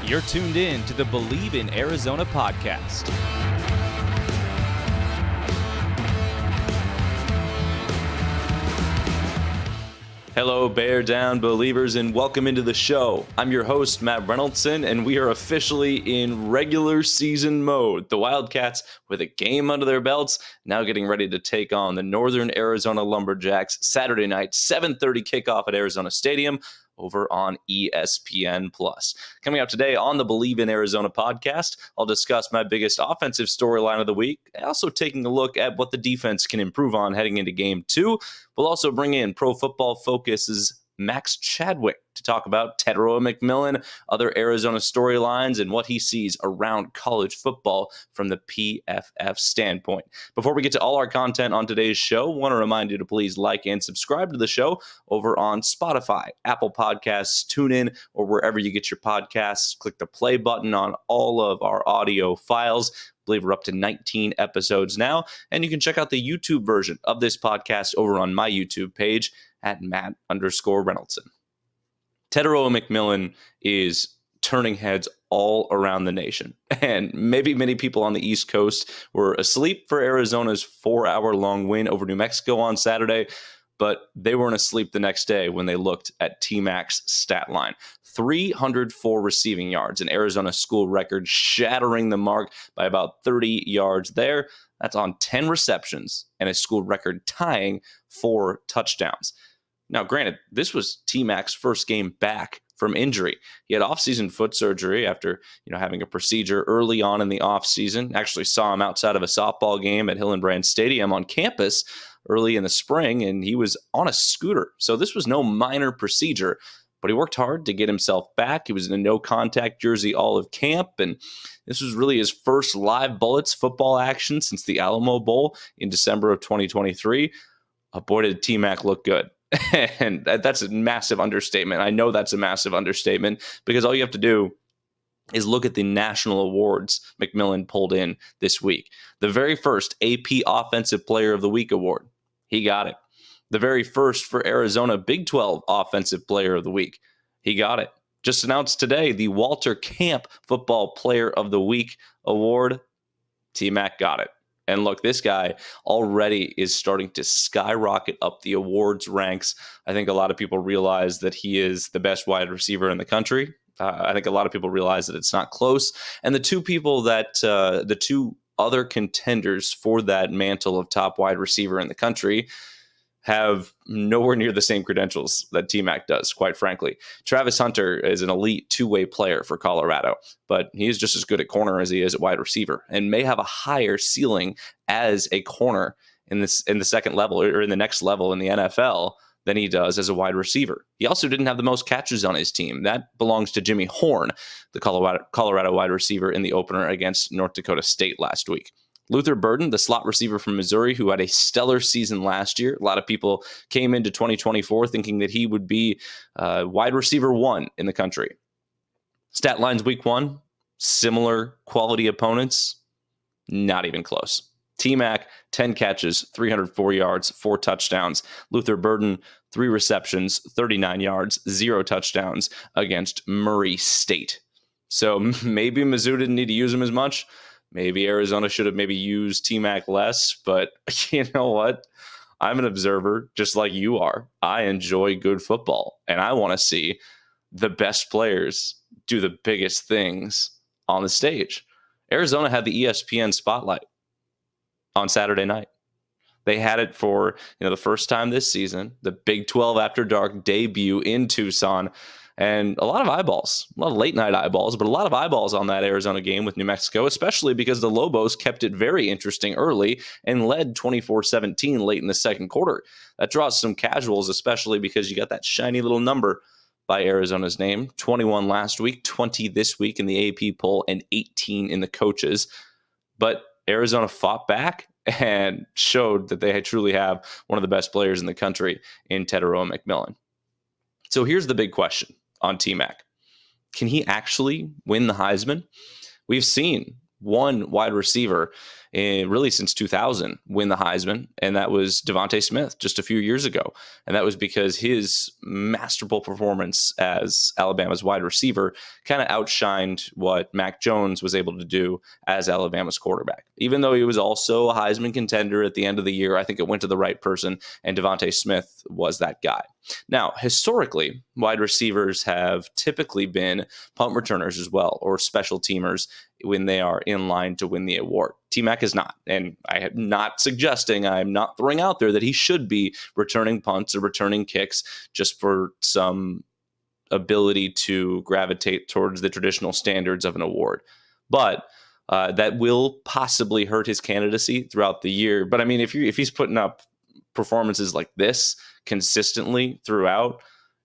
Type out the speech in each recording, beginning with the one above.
You're tuned in to the Bleav in Arizona podcast. Hello, Bear Down Believers, and welcome into the show. I'm your host, Matt Reynoldson, and we are officially in regular season mode. The Wildcats, with a game under their belts, now getting ready to take on the Northern Arizona Lumberjacks Saturday night, 7:30 kickoff at Arizona Stadium over on ESPN+. Coming up today on the Bleav in Arizona podcast, I'll discuss my biggest offensive storyline of the week, also taking a look at what the defense can improve on heading into Game 2. We'll also bring in Pro Football Focus's Max Chadwick to talk about Tetairoa McMillan, other Arizona storylines, and what he sees around college football from the PFF standpoint. Before we get to all our content on today's show, I want to remind you to please like and subscribe to the show over on Spotify, Apple Podcasts, TuneIn, or wherever you get your podcasts. Click the play button on all of our audio files. I Bleav we're up to 19 episodes now, and you can check out the YouTube version of this podcast over on my YouTube page at Matt_Reynoldson. Tetairoa McMillan is turning heads all around the nation, and maybe many people on the East Coast were asleep for Arizona's 4-hour-long win over New Mexico on Saturday, but they weren't asleep the next day when they looked at TMac's stat line. 304 receiving yards, an Arizona school record, shattering the mark by about 30 yards there. That's on 10 receptions and a school record tying 4 touchdowns. Now, granted, this was TMac's first game back from injury. He had offseason foot surgery after, having a procedure early on in the offseason. Actually saw him outside of a softball game at Hillenbrand Stadium on campus early in the spring, and he was on a scooter. So this was no minor procedure, but he worked hard to get himself back. He was in a no-contact jersey all of camp, and this was really his first live bullets football action since the Alamo Bowl in December of 2023. Boy, did TMac look good. And that's a massive understatement. I know that's a massive understatement because all you have to do is look at the national awards McMillan pulled in this week. The very first AP Offensive Player of the Week award, he got it. The very first for Arizona Big 12 Offensive Player of the Week, he got it. Just announced today, the Walter Camp Football Player of the Week award, TMac got it. And look, this guy already is starting to skyrocket up the awards ranks. I think a lot of people realize that he is the best wide receiver in the country. I think a lot of people realize that it's not close. And the two other contenders for that mantle of top wide receiver in the country have nowhere near the same credentials that TMac does, quite frankly. Travis Hunter is an elite two-way player for Colorado, but he is just as good at corner as he is at wide receiver and may have a higher ceiling as a corner in the second level or in the next level in the NFL than he does as a wide receiver. He also didn't have the most catches on his team. That belongs to Jimmy Horn, the Colorado wide receiver in the opener against North Dakota State last week. Luther Burden, the slot receiver from Missouri, who had a stellar season last year. A lot of people came into 2024 thinking that he would be wide receiver 1 in the country. Stat lines week 1, similar quality opponents, not even close. TMac, 10 catches, 304 yards, 4 touchdowns. Luther Burden, 3 receptions, 39 yards, 0 touchdowns against Murray State. So maybe Mizzou didn't need to use him as much. Maybe Arizona should have used TMac less, but you know what? I'm an observer just like you are. I enjoy good football, and I want to see the best players do the biggest things on the stage. Arizona had the ESPN spotlight on Saturday night. They had it for the first time this season, the Big 12 After Dark debut in Tucson. And a lot of eyeballs, a lot of late night eyeballs, but a lot of eyeballs on that Arizona game with New Mexico, especially because the Lobos kept it very interesting early and led 24-17 late in the second quarter. That draws some casuals, especially because you got that shiny little number by Arizona's name, 21 last week, 20 this week in the AP poll, and 18 in the coaches. But Arizona fought back and showed that they truly have one of the best players in the country in Tetairoa McMillan. So here's the big question on TMac. Can he actually win the Heisman? We've seen one wide receiver really since 2000 win the Heisman, and that was Devontae Smith just a few years ago. And that was because his masterful performance as Alabama's wide receiver kind of outshined what Mac Jones was able to do as Alabama's quarterback. Even though he was also a Heisman contender at the end of the year, I think it went to the right person, and Devontae Smith was that guy. Now, historically, wide receivers have typically been punt returners as well, or special teamers when they are in line to win the award. TMac is not, and I am not suggesting, I'm not throwing out there that he should be returning punts or returning kicks just for some ability to gravitate towards the traditional standards of an award. But that will possibly hurt his candidacy throughout the year. But I mean, if he's putting up performances like this consistently throughout,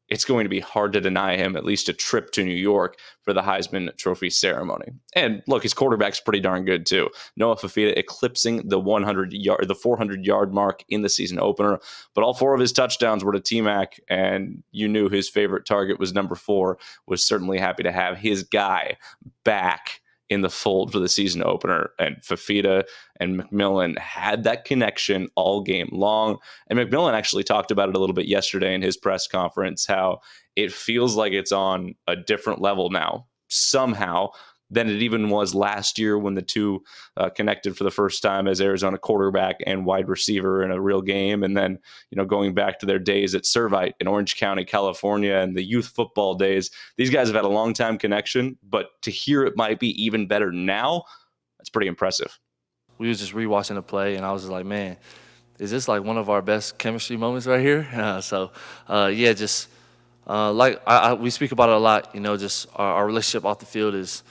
it's going to be hard to deny him at least a trip to New York for the Heisman Trophy ceremony. And look, his quarterback's pretty darn good too. Noah Fifita eclipsing the 400-yard mark in the season opener, but all 4 of his touchdowns were to TMac, and you knew his favorite target was number 4. Was certainly happy to have his guy back in the fold for the season opener. And Fifita and McMillan had that connection all game long. And McMillan actually talked about it a little bit yesterday in his press conference, how it feels like it's on a different level now, somehow, than it even was last year when the two connected for the first time as Arizona quarterback and wide receiver in a real game. And then, going back to their days at Servite in Orange County, California, and the youth football days, these guys have had a long time connection, but to hear it might be even better now, that's pretty impressive. We was just rewatching the play, and I was just like, man, is this like one of our best chemistry moments right here? We speak about it a lot, just our relationship off the field is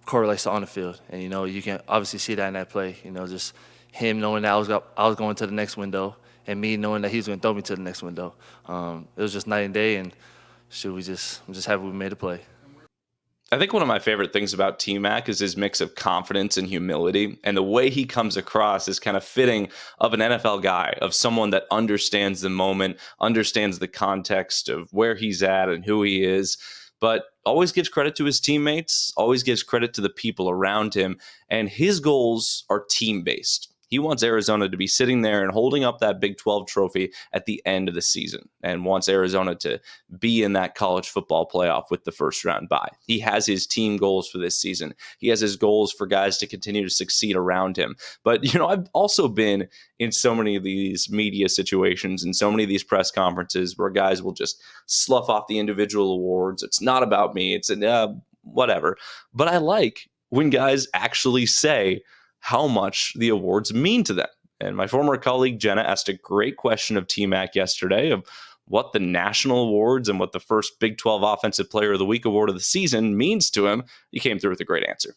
correlates to on the field. And, you can obviously see that in that play, just him knowing that I was going to the next window and me knowing that he was going to throw me to the next window. It was just night and day, and I'm just happy we made a play. I think one of my favorite things about TMac is his mix of confidence and humility, and the way he comes across is kind of fitting of an NFL guy, of someone that understands the moment, understands the context of where he's at and who he is, but always gives credit to his teammates, always gives credit to the people around him, and his goals are team-based. He wants Arizona to be sitting there and holding up that Big 12 trophy at the end of the season, and wants Arizona to be in that college football playoff with the first round bye. He has his team goals for this season. He has his goals for guys to continue to succeed around him. But, I've also been in so many of these media situations and so many of these press conferences where guys will just slough off the individual awards. It's not about me. It's whatever. But I like when guys actually say how much the awards mean to them. And my former colleague Jenna asked a great question of TMac yesterday of what the national awards and what the first Big 12 Offensive Player of the Week award of the season means to him. He came through with a great answer.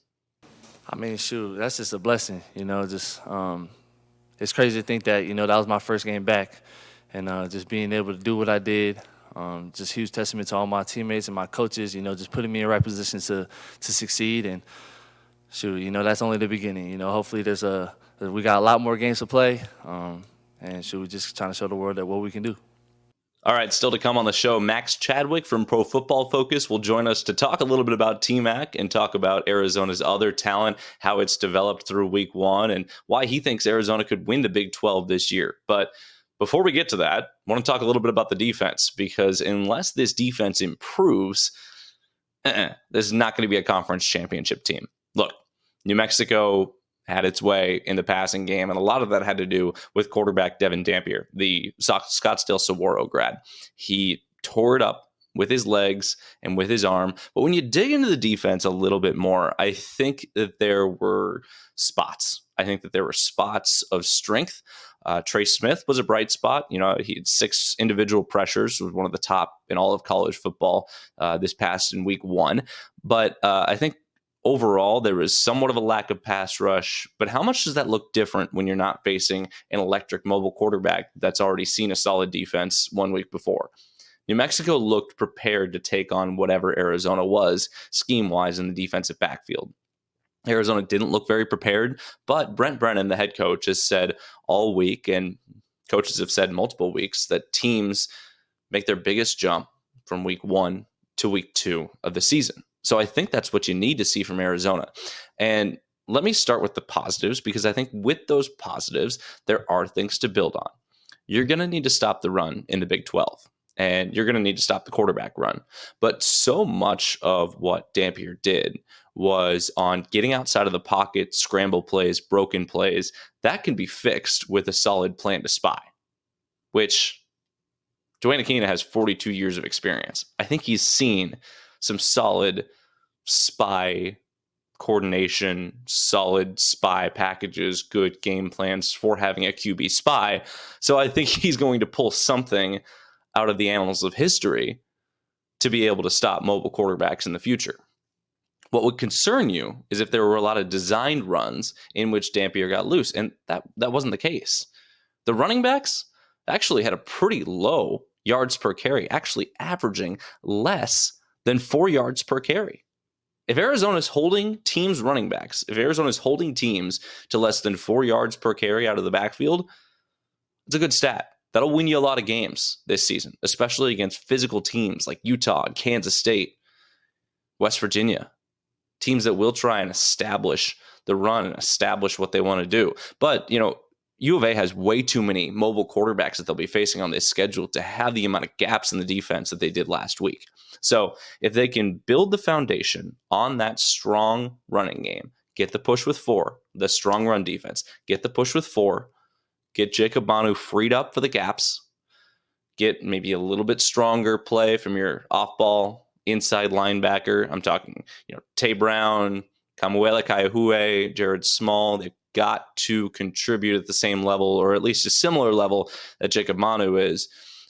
I mean, shoot, that's just a blessing, it's crazy to think that, that was my first game back, and just being able to do what I did, just huge testament to all my teammates and my coaches, just putting me in the right position to succeed. And shoot, that's only the beginning. Hopefully we got a lot more games to play, and we're just trying to show the world that what we can do. All right, still to come on the show, Max Chadwick from Pro Football Focus will join us to talk a little bit about TMac and talk about Arizona's other talent, how it's developed through week 1, and why he thinks Arizona could win the Big 12 this year. But before we get to that, I want to talk a little bit about the defense, because unless this defense improves, this is not going to be a conference championship team. Look, New Mexico had its way in the passing game, and a lot of that had to do with quarterback Devin Dampier, the Scottsdale Saguaro grad. He tore it up with his legs and with his arm. But when you dig into the defense a little bit more, I think that there were spots. I think that there were spots of strength. Trey Smith was a bright spot. He had 6 individual pressures, was one of the top in all of college football this past in week 1. But I think overall, there was somewhat of a lack of pass rush, but how much does that look different when you're not facing an electric mobile quarterback that's already seen a solid defense 1 week before? New Mexico looked prepared to take on whatever Arizona was scheme-wise in the defensive backfield. Arizona didn't look very prepared, but Brent Brennan, the head coach, has said all week, and coaches have said multiple weeks, that teams make their biggest jump from week 1 to week 2 of the season. So I think that's what you need to see from Arizona. And let me start with the positives, because I think with those positives, there are things to build on. You're going to need to stop the run in the Big 12, and you're going to need to stop the quarterback run. But so much of what Dampier did was on getting outside of the pocket, scramble plays, broken plays. That can be fixed with a solid plan to spy, which Dwayne Akina has 42 years of experience. I think he's seen some solid spy coordination, solid spy packages, good game plans for having a QB spy. So I think he's going to pull something out of the annals of history to be able to stop mobile quarterbacks in the future. What would concern you is if there were a lot of designed runs in which Dampier got loose, and that wasn't the case. The running backs actually had a pretty low yards per carry, actually averaging less than 4 yards per carry. If Arizona's holding teams' running backs, if Arizona's holding teams to less than 4 yards per carry out of the backfield, it's a good stat. That'll win you a lot of games this season, especially against physical teams like Utah, Kansas State, West Virginia, teams that will try and establish the run and establish what they want to do. But, U of A has way too many mobile quarterbacks that they'll be facing on this schedule to have the amount of gaps in the defense that they did last week. So if they can build the foundation on that strong running game, get the push with 4, the strong run defense, get the push with 4, get Jacob Manu freed up for the gaps, get maybe a little bit stronger play from your off-ball inside linebacker. I'm talking, Tay Brown, Kamuela Kaihue, Jared Small. They've got to contribute at the same level, or at least a similar level that Jacob Manu is.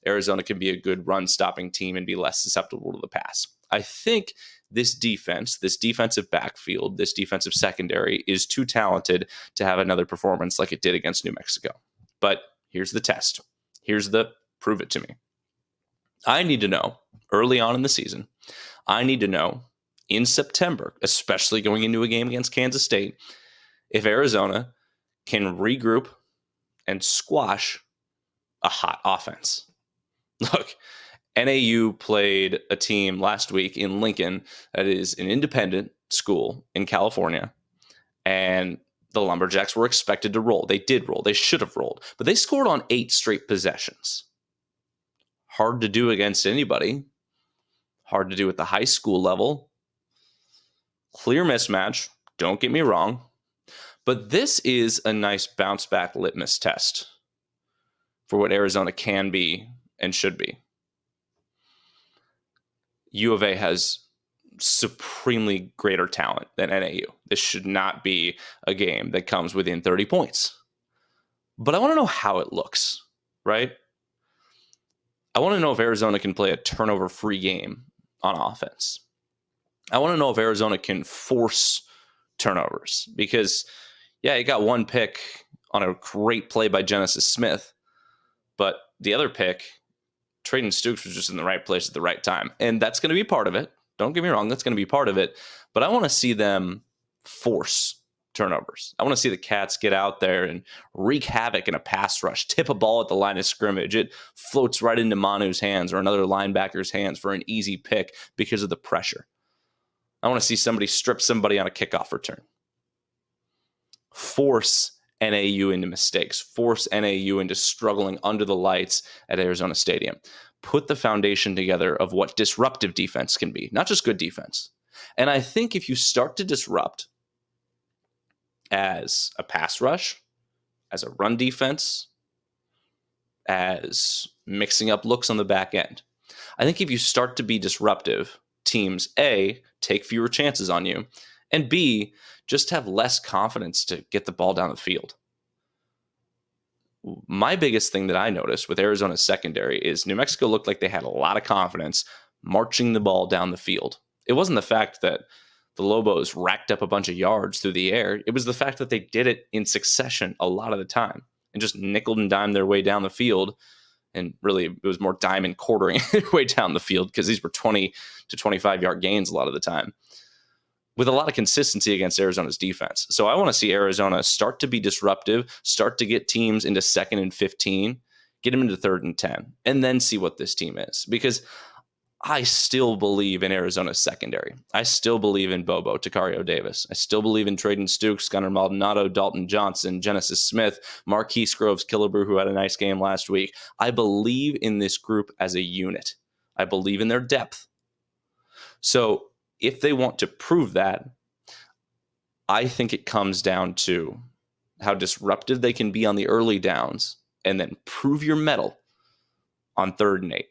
Arizona can be a good run-stopping team and be less susceptible to the pass. I think this defense, this defensive backfield, this defensive secondary is too talented to have another performance like it did against New Mexico. But here's the test. Here's the prove it to me. I need to know early on in the season, I need to know in September, especially going into a game against Kansas State, if Arizona can regroup and squash a hot offense. Look, NAU played a team last week in Lincoln that is an independent school in California, and the Lumberjacks were expected to roll. They did roll. They should have rolled, but they scored on 8 straight possessions. Hard to do against anybody. Hard to do at the high school level. Clear mismatch. Don't get me wrong. But this is a nice bounce back litmus test for what Arizona can be and should be. U of A has supremely greater talent than NAU. This should not be a game that comes within 30 points. But I want to know how it looks, right? I want to know if Arizona can play a turnover-free game on offense. I want to know if Arizona can force turnovers, because it got 1 pick on a great play by Genesis Smith, but the other pick, Trayden Stukes, was just in the right place at the right time. And that's going to be part of it. Don't get me wrong, that's going to be part of it. But I want to see them force turnovers. I want to see the Cats get out there and wreak havoc in a pass rush, tip a ball at the line of scrimmage. It floats right into Manu's hands or another linebacker's hands for an easy pick because of the pressure. I want to see somebody strip somebody on a kickoff return. Force NAU into mistakes. Force NAU into struggling under the lights at Arizona Stadium. Put the foundation together of what disruptive defense can be, not just good defense. And I think if you start to disrupt as a pass rush, as a run defense, as mixing up looks on the back end, I think if you start to be disruptive, teams, A, take fewer chances on you, and B, just have less confidence to get the ball down the field. My biggest thing that I noticed with Arizona's secondary is New Mexico looked like they had a lot of confidence marching the ball down the field. It wasn't the fact that the Lobos racked up a bunch of yards through the air. It was the fact that they did it in succession a lot of the time and just nickeled and dimed their way down the field. And really, it was more dime and quartering their way down the field, because these were 20 to 25-yard gains a lot of the time, with a lot of consistency against Arizona's defense. So I want to see Arizona start to be disruptive, start to get teams into 2nd and 15, get them into 3rd and 10, and then see what this team is. Because I still believe in Arizona's secondary. I still believe in Bobo, Takario Davis. I still believe in Traden Stukes, Gunnar Maldonado, Dalton Johnson, Genesis Smith, Marquise Groves Killebrew, who had a nice game last week. I believe in this group as a unit. I believe in their depth. So if they want to prove that, I think it comes down to how disruptive they can be on the early downs and then prove your mettle on 3rd and 8.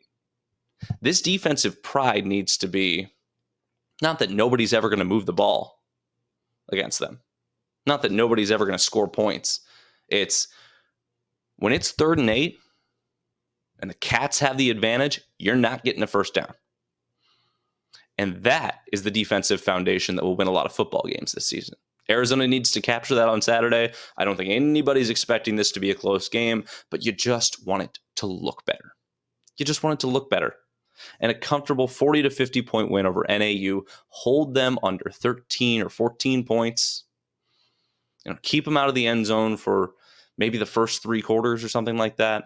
This defensive pride needs to be not that nobody's ever going to move the ball against them, not that nobody's ever going to score points. It's when it's 3rd and 8 and the Cats have the advantage, you're not getting a first down. And that is the defensive foundation that will win a lot of football games this season. Arizona needs to capture that on Saturday. I don't think anybody's expecting this to be a close game, but you just want it to look better. You just want it to look better. And a comfortable 40 to 50 point win over NAU, hold them under 13 or 14 points. Keep them out of the end zone for maybe the first 3 quarters or something like that.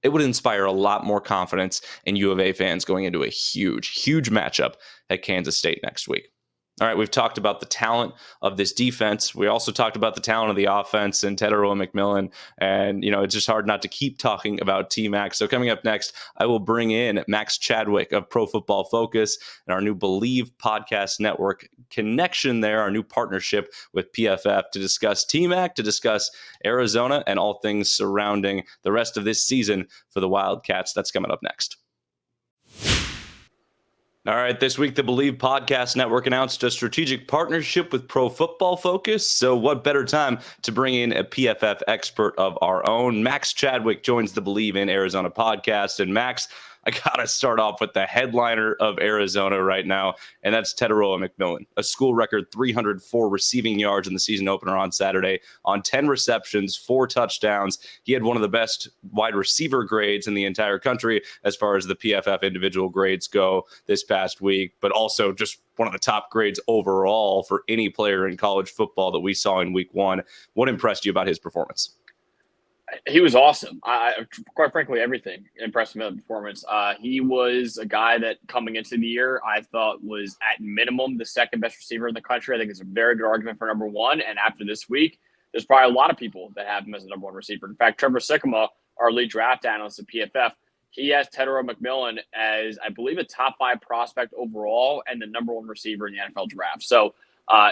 It would inspire a lot more confidence in U of A fans going into a huge, huge matchup at Kansas State next week. All right, we've talked about the talent of this defense. We also talked about the talent of the offense and Tetairoa McMillan. And, it's just hard not to keep talking about TMac. So coming up next, I will bring in Max Chadwick of Pro Football Focus and our new Bleav Podcast Network connection there, our new partnership with PFF to discuss TMac, to discuss Arizona, and all things surrounding the rest of this season for the Wildcats. That's coming up next. All right, this week, the Bleav Podcast Network announced a strategic partnership with Pro Football Focus. So what better time to bring in a PFF expert of our own? Max Chadwick joins the Bleav in Arizona podcast. And Max, I got to start off with the headliner of Arizona right now, and that's Tetairoa McMillan, a school record 304 receiving yards in the season opener on Saturday on 10 receptions, 4 touchdowns. He had one of the best wide receiver grades in the entire country as far as the PFF individual grades go this past week, but also just one of the top grades overall for any player in college football that we saw in week 1. What impressed you about his performance? He was awesome. Quite frankly, everything impressed me with the performance. He was a guy that coming into the year, I thought was at minimum the 2nd best receiver in the country. I think it's a very good argument for number 1. And after this week, there's probably a lot of people that have him as the number 1 receiver. In fact, Trevor Sycamore, our lead draft analyst at PFF, he has Tetairoa McMillan as, I believe, a top 5 prospect overall and the number 1 receiver in the NFL draft. So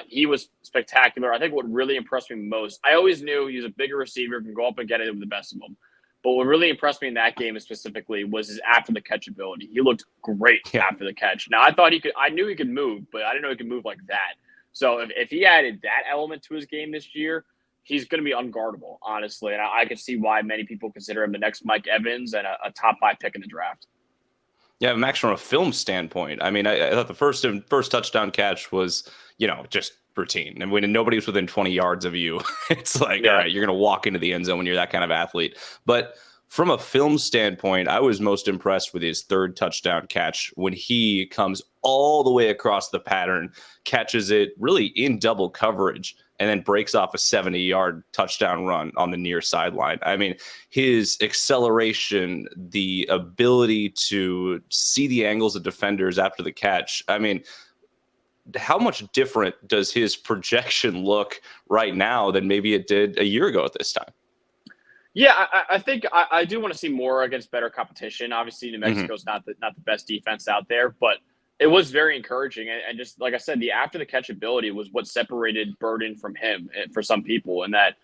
he was spectacular. I think what really impressed me most, I always knew he was a bigger receiver, can go up and get it with the best of them. But what really impressed me in that game specifically was his after the catch ability. He looked great after the catch. Now I knew he could move, but I didn't know he could move like that. So if he added that element to his game this year, he's going to be unguardable, honestly. And I could see why many people consider him the next Mike Evans and a top 5 pick in the draft. Yeah, Max, from a film standpoint, I mean, I thought the first touchdown catch was, just routine. And when nobody was within 20 yards of you, it's like, all right, you're going to walk into the end zone when you're that kind of athlete. But from a film standpoint, I was most impressed with his 3rd touchdown catch when he comes all the way across the pattern, catches it really in double coverage, and then breaks off a 70-yard touchdown run on the near sideline. I mean, his acceleration, the ability to see the angles of defenders after the catch. I mean, how much different does his projection look right now than maybe it did a year ago at this time? Yeah, I think I do want to see more against better competition. Obviously, New Mexico's not the best defense out there, but it was very encouraging. And just like I said, the after the catch ability was what separated Burden from him for some people. And that,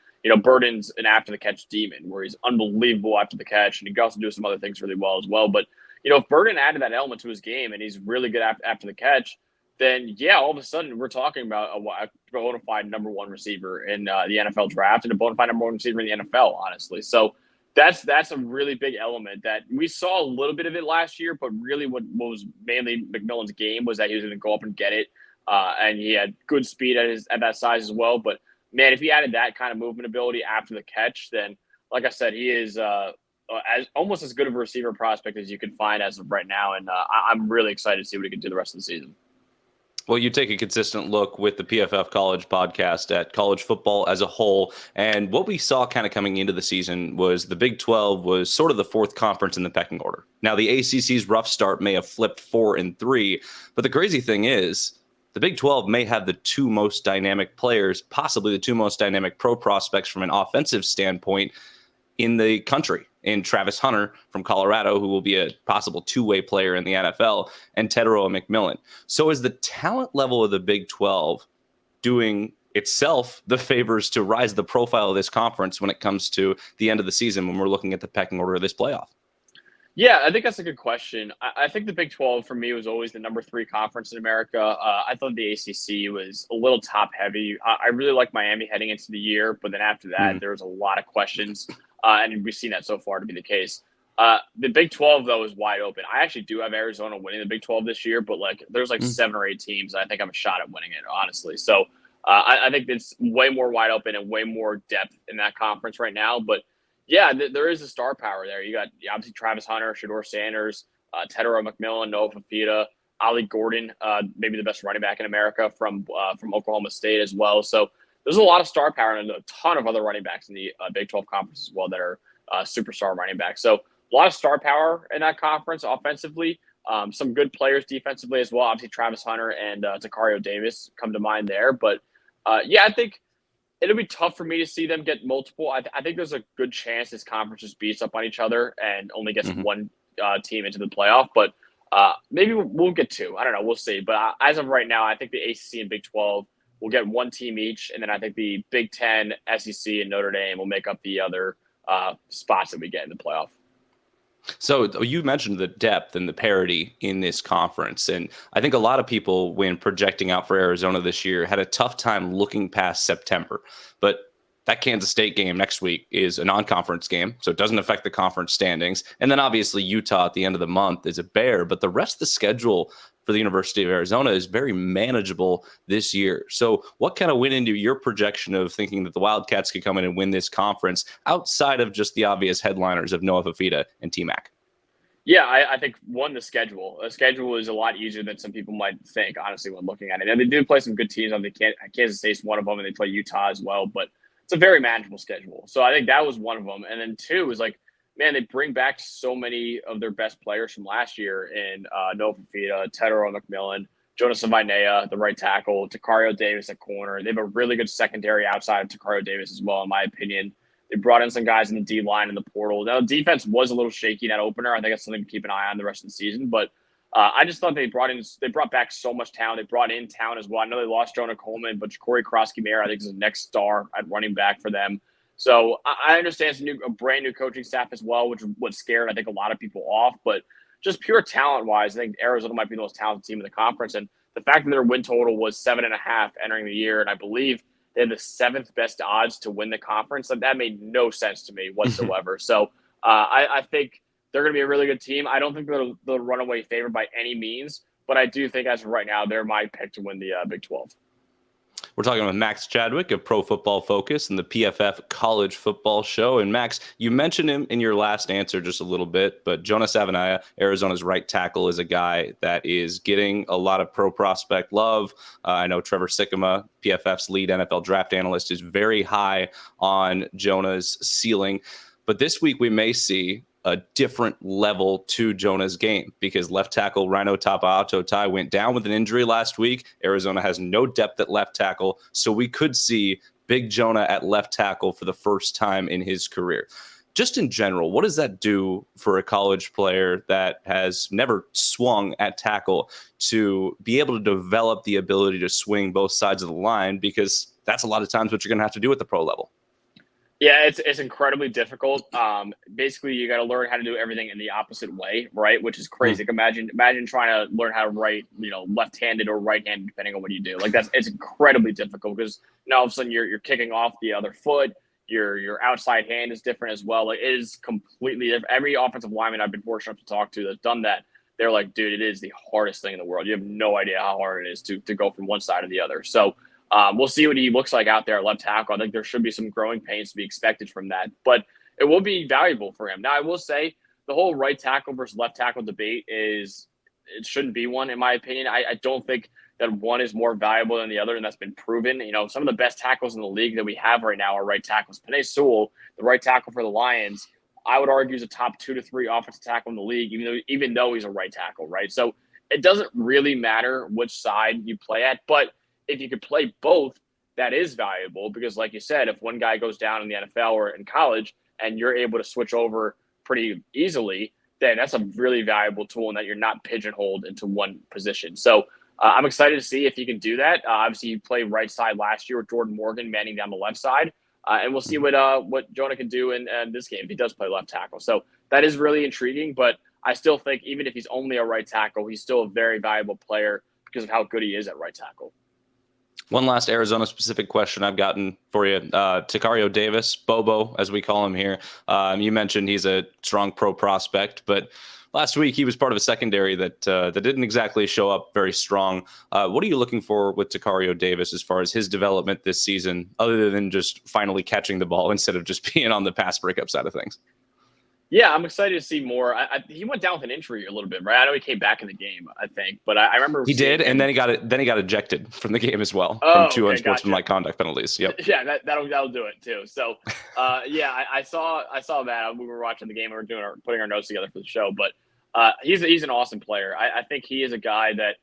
Burden's an after the catch demon where he's unbelievable after the catch. And he can also do some other things really well as well. But, if Burden added that element to his game and he's really good after the catch, then all of a sudden we're talking about a bona fide number 1 receiver in the NFL draft and a bona fide number 1 receiver in the NFL, honestly. So that's a really big element that we saw a little bit of it last year, but really what was mainly McMillan's game was that he was going to go up and get it. And he had good speed at that size as well. But man, if he added that kind of movement ability after the catch, then like I said, he is almost as good of a receiver prospect as you can find as of right now. And I'm really excited to see what he can do the rest of the season. Well, you take a consistent look with the PFF College podcast at college football as a whole. And what we saw kind of coming into the season was the Big 12 was sort of the fourth conference in the pecking order. Now, the ACC's rough start may have flipped 4-3, but the crazy thing is the Big 12 may have the two most dynamic players, possibly the two most dynamic pro prospects from an offensive standpoint in the country, in Travis Hunter from Colorado, who will be a possible two-way player in the NFL, and Tetairoa McMillan. So is the talent level of the Big 12 doing itself the favors to rise the profile of this conference when it comes to the end of the season when we're looking at the pecking order of this playoff? Yeah, I think that's a good question. I think the Big 12 for me was always the number 3 conference in America. I thought the ACC was a little top heavy. I really like Miami heading into the year, but then after that, there was a lot of questions, and we've seen that so far to be the case. The Big 12 though is wide open. I actually do have Arizona winning the Big 12 this year, but there's 7 or 8 teams. I think I have a shot at winning it, honestly. So I think it's way more wide open and way more depth in that conference right now, but. Yeah, there is a star power there. You got obviously Travis Hunter, Shedeur Sanders, Tetairoa McMillan, Noah Fafita, Ollie Gordon, maybe the best running back in America from Oklahoma State as well. So there's a lot of star power and a ton of other running backs in the Big 12 conference as well that are superstar running backs. So a lot of star power in that conference offensively. Some good players defensively as well. Obviously Travis Hunter and Ticario Davis come to mind there. But yeah, I think it'll be tough for me to see them get multiple. I think there's a good chance this conference just beats up on each other and only gets one team into the playoff. But maybe we'll get 2. I don't know. We'll see. But as of right now, I think the ACC and Big 12 will get 1 team each. And then I think the Big 10, SEC, and Notre Dame will make up the other spots that we get in the playoff. So you mentioned the depth and the parity in this conference. And I think a lot of people, when projecting out for Arizona this year, had a tough time looking past September. But that Kansas State game next week is a non-conference game, so it doesn't affect the conference standings. And then obviously Utah at the end of the month is a bear. But the rest of the schedule for the University of Arizona is very manageable this year. So what kind of went into your projection of thinking that the Wildcats could come in and win this conference outside of just the obvious headliners of Noah Fafita and TMac? Yeah, I think, one, the schedule. The schedule is a lot easier than some people might think, honestly, when looking at it. And they do play some good teams. Kansas State's one of them, and they play Utah as well. But it's a very manageable schedule. So I think that was one of them. And then 2 is man, they bring back so many of their best players from last year in Noah Fafita, Tetairoa McMillan, Jonas Vainea, the right tackle, Ticario Davis at corner. They have a really good secondary outside of Ticario Davis as well, in my opinion. They brought in some guys in the D-line in the portal. Now, the defense was a little shaky in that opener. I think that's something to keep an eye on the rest of the season. But I just thought they brought back so much talent. They brought in talent as well. I know they lost Jonah Coleman, but Corey Krosky-Mayer, I think, is the next star at running back for them. So I understand it's a brand new coaching staff as well, which was scared, I think, a lot of people off. But just pure talent-wise, I think Arizona might be the most talented team in the conference. And the fact that their win total was 7.5 entering the year, and I Bleav they had the 7th best odds to win the conference, that made no sense to me whatsoever. So I think they're going to be a really good team. I don't think they're the runaway favorite by any means, but I do think as of right now, they're my pick to win the Big 12. We're talking with Max Chadwick of Pro Football Focus and the PFF College Football Show. And Max, you mentioned him in your last answer just a little bit, but Jonas Vainea, Arizona's right tackle, is a guy that is getting a lot of pro prospect love. I know Trevor Sikkema, PFF's lead NFL draft analyst, is very high on Jonah's ceiling. But this week we may see a different level to Jonah's game because left tackle Rhino Tapa'atotai went down with an injury last week. Arizona has no depth at left tackle, so we could see Big Jonah at left tackle for the first time in his career. Just in general, what does that do for a college player that has never swung at tackle to be able to develop the ability to swing both sides of the line? Because that's a lot of times what you're going to have to do at the pro level. Yeah, it's incredibly difficult. Basically, you got to learn how to do everything in the opposite way, right? Which is crazy. Imagine trying to learn how to write, left-handed or right-handed, depending on what you do. It's incredibly difficult because now all of a sudden you're kicking off the other foot. Your outside hand is different as well. It is completely different. Every offensive lineman I've been fortunate to talk to that's done that, they're like, dude, it is the hardest thing in the world. You have no idea how hard it is to go from one side to the other. So. We'll see what he looks like out there at left tackle. I think there should be some growing pains to be expected from that, but it will be valuable for him. Now, I will say the whole right tackle versus left tackle debate it shouldn't be one, in my opinion. I don't think that one is more valuable than the other, and that's been proven. You know, some of the best tackles in the league that we have right now are right tackles. Penei Sewell, the right tackle for the Lions, I would argue is a top 2 to 3 offensive tackle in the league, even though he's a right tackle, right? So it doesn't really matter which side you play at, but if you could play both, that is valuable because, like you said, if one guy goes down in the NFL or in college and you're able to switch over pretty easily, then that's a really valuable tool and that you're not pigeonholed into one position. So I'm excited to see if he can do that. Obviously, he played right side last year with Jordan Morgan manning down the left side. And we'll see what Jonah can do in this game if he does play left tackle. So that is really intriguing, but I still think even if he's only a right tackle, he's still a very valuable player because of how good he is at right tackle. One last Arizona-specific question I've gotten for you. Tetairoa Davis, Bobo, as we call him here. You mentioned he's a strong pro prospect, but last week he was part of a secondary that didn't exactly show up very strong. What are you looking for with Tetairoa Davis as far as his development this season, other than just finally catching the ball instead of just being on the pass breakup side of things? Yeah, I'm excited to see more. He went down with an injury a little bit, right? I know he came back in the game, I think, but I remember he did, and then he got ejected from the game as well from 2 unsportsmanlike conduct penalties. Yep. Yeah, that'll do it too. So, I saw that. We were watching the game. We were putting our notes together for the show, but he's an awesome player. I think he is a guy that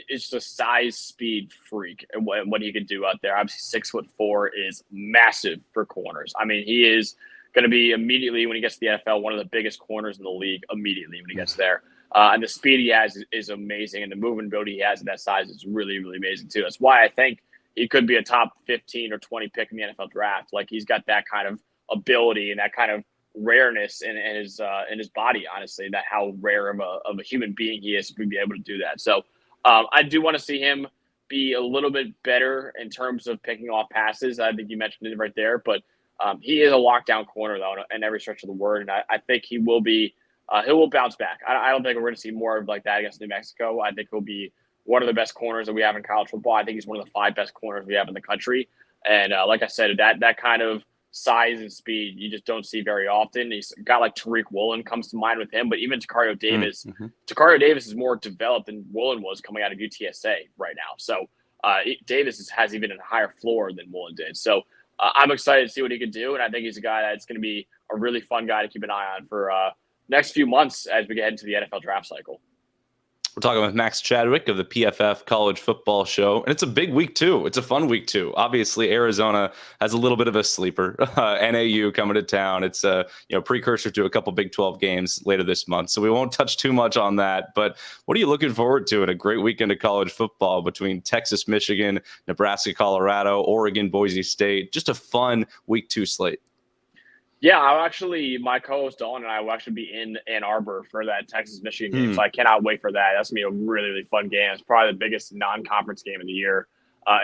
is just a size speed freak and what he can do out there. Obviously, 6'4" is massive for corners. I mean, he is going to be immediately when he gets to the NFL one of the biggest corners in the league immediately when he gets there. And the speed he has is amazing, and the movement ability he has at that size is really, really amazing too. That's why I think he could be a top 15 or 20 pick in the NFL draft. Like, he's got that kind of ability and that kind of rareness in his body, honestly, that how rare of a human being he is to be able to do that. So I do want to see him be a little bit better in terms of picking off passes. I think you mentioned it right there, but he is a lockdown corner, though, in every stretch of the word, and I think he will be. He will bounce back. I don't think we're going to see more of like that against New Mexico. I think he'll be one of the best corners that we have in college football. I think he's one of the 5 best corners we have in the country. And like I said, that kind of size and speed you just don't see very often. He's a guy like Tariq Woolen comes to mind with him, but even Tetairoa Davis. Tetairoa Davis is more developed than Woolen was coming out of UTSA right now. So Davis has even a higher floor than Woolen did. So I'm excited to see what he can do, and I think he's a guy that's going to be a really fun guy to keep an eye on for next few months as we get into the NFL draft cycle. We're talking with Max Chadwick of the PFF College Football Show, and it's a big week too. It's a fun week too. Obviously, Arizona has a little bit of a sleeper. NAU coming to town. It's a precursor to a couple Big 12 games later this month, so we won't touch too much on that. But what are you looking forward to in a great weekend of college football between Texas, Michigan, Nebraska, Colorado, Oregon, Boise State? Just a fun week 2 slate. Yeah, my co-host Dawn and I will actually be in Ann Arbor for that Texas-Michigan game, so I cannot wait for that. That's going to be a really, really fun game. It's probably the biggest non-conference game of the year,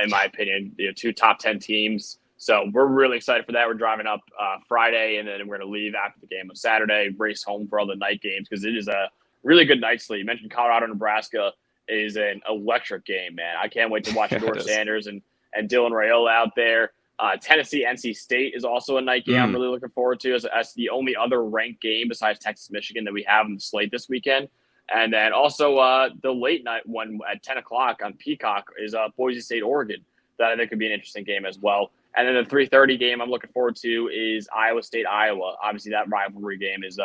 in my opinion. 2 top 10 teams. So we're really excited for that. We're driving up Friday, and then we're going to leave after the game on Saturday, race home for all the night games because it is a really good night slate. You mentioned Colorado, Nebraska is an electric game, man. I can't wait to watch George Sanders and Dylan Raiola out there. Tennessee, NC State is also a night game I'm really looking forward to as the only other ranked game besides Texas, Michigan that we have on the slate this weekend. And then also the late night one at 10 o'clock on Peacock is Boise State, Oregon. That I think could be an interesting game as well. And then the 3:30 game I'm looking forward to is Iowa State, Iowa. Obviously, that rivalry game is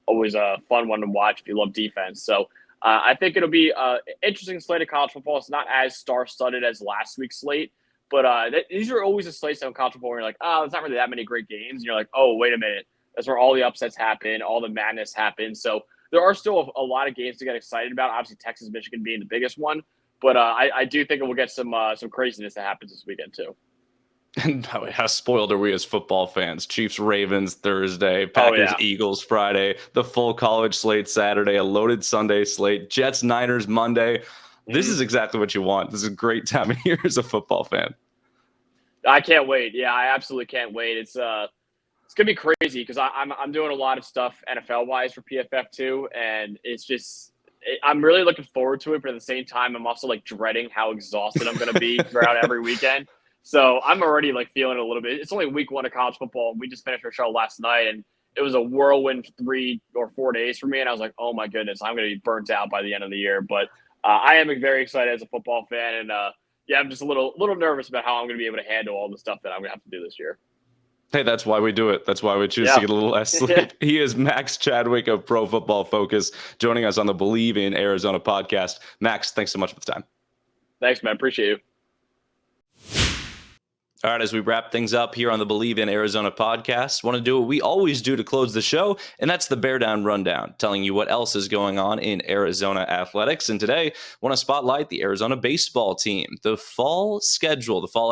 always a fun one to watch if you love defense. So I think it'll be an interesting slate of college football. It's not as star-studded as last week's slate. But these are always the slates on college football where you're like, oh, there's not really that many great games. And you're like, oh, wait a minute. That's where all the upsets happen, all the madness happens. So there are still a lot of games to get excited about. Obviously, Texas, Michigan being the biggest one. But I do think it will get some craziness that happens this weekend, too. And how spoiled are we as football fans? Chiefs, Ravens Thursday, Packers, Eagles Friday, the full college slate Saturday, a loaded Sunday slate, Jets, Niners Monday. This is exactly what you want. This is a great time of year as a football fan. I can't wait. Yeah, I absolutely can't wait. It's gonna be crazy because I'm doing a lot of stuff NFL wise for PFF too, and it's just I'm really looking forward to it. But at the same time, I'm also like dreading how exhausted I'm gonna be throughout every weekend. So I'm already like feeling a little bit. It's only week 1 of college football. We just finished our show last night, and it was a whirlwind 3 or 4 days for me. And I was like, oh my goodness, I'm gonna be burnt out by the end of the year. But I am very excited as a football fan, and yeah, I'm just a little nervous about how I'm going to be able to handle all the stuff that I'm going to have to do this year. Hey, that's why we do it. That's why we choose Yeah. to get a little less sleep. He is Max Chadwick of Pro Football Focus, joining us on the Bleav in Arizona podcast. Max, thanks so much for the time. Thanks, man. Appreciate you. All right, as we wrap things up here on the Bleav in Arizona podcast, want to do what we always do to close the show, and that's the Bear Down Rundown, telling you what else is going on in Arizona athletics. And today, want to spotlight the Arizona baseball team. The fall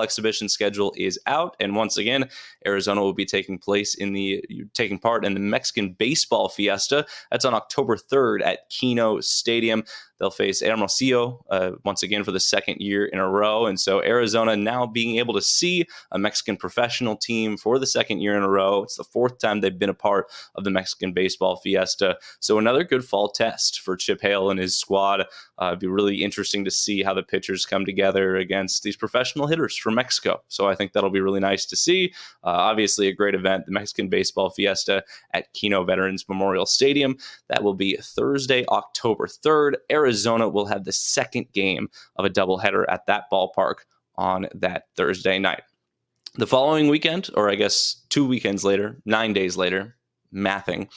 exhibition schedule is out, and once again, Arizona will be taking part in the Mexican Baseball Fiesta. That's on October 3rd at Kino Stadium. They'll face Hermosillo once again for the second year in a row. And so Arizona now being able to see a Mexican professional team for the second year in a row. It's the fourth time they've been a part of the Mexican Baseball Fiesta. So another good fall test for Chip Hale and his squad. It'd be really interesting to see how the pitchers come together against these professional hitters from Mexico. So I think that'll be really nice to see. Obviously a great event, the Mexican Baseball Fiesta at Kino Veterans Memorial Stadium. That will be Thursday, October 3rd. Arizona will have the second game of a doubleheader at that ballpark on that Thursday night. The following weekend, or I guess 2 weekends later, 9 days later, mathing,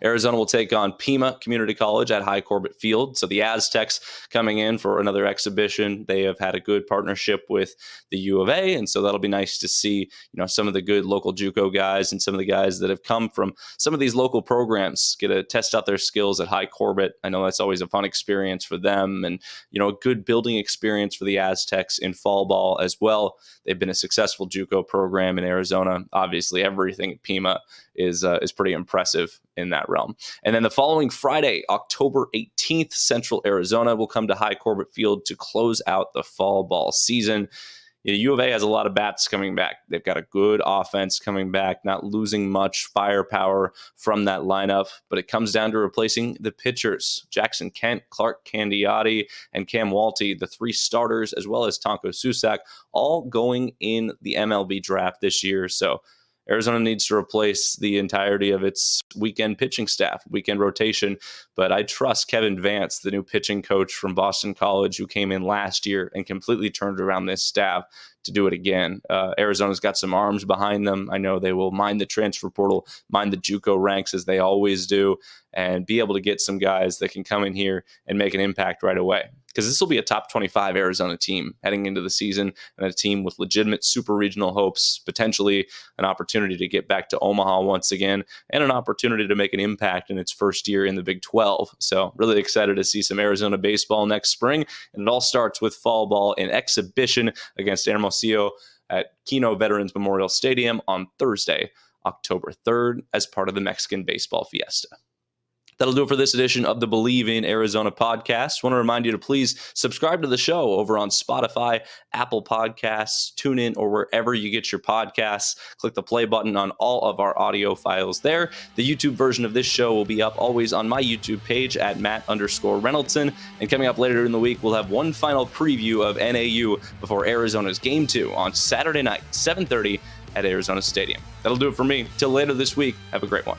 Arizona will take on Pima Community College at High Corbett Field. So the Aztecs coming in for another exhibition. They have had a good partnership with the U of A, and so that'll be nice to see, some of the good local JUCO guys and some of the guys that have come from some of these local programs get to test out their skills at High Corbett. I know that's always a fun experience for them, and a good building experience for the Aztecs in fall ball as well. They've been a successful JUCO program in Arizona. Obviously, everything at Pima is pretty impressive in that realm. And then the following Friday, October 18th, Central Arizona will come to High Corbett Field to close out the fall ball season. U of A has a lot of bats coming back. They've got a good offense coming back, not losing much firepower from that lineup, but it comes down to replacing the pitchers. Jackson Kent, Clark Candiotti, and Cam Walty, the three starters, as well as Tonko Susak, all going in the MLB draft this year. So Arizona needs to replace the entirety of its weekend pitching staff, weekend rotation. But I trust Kevin Vance, the new pitching coach from Boston College, who came in last year and completely turned around this staff, to do it again. Arizona's got some arms behind them. I know they will mine the transfer portal, mine the JUCO ranks as they always do, and be able to get some guys that can come in here and make an impact right away. Because this will be a top 25 Arizona team heading into the season, and a team with legitimate super regional hopes, potentially an opportunity to get back to Omaha once again, and an opportunity to make an impact in its first year in the Big 12. So really excited to see some Arizona baseball next spring, and it all starts with fall ball in exhibition against Hermosillo at Kino Veterans Memorial Stadium on Thursday, October 3rd, as part of the Mexican Baseball Fiesta. That'll do it for this edition of the Bleav in Arizona podcast. I want to remind you to please subscribe to the show over on Spotify, Apple Podcasts, TuneIn, or wherever you get your podcasts. Click the play button on all of our audio files there. The YouTube version of this show will be up always on my YouTube page at Matt_Reynoldson. And coming up later in the week, we'll have one final preview of NAU before Arizona's Game 2 on Saturday night, 7:30 at Arizona Stadium. That'll do it for me. Till later this week, have a great one.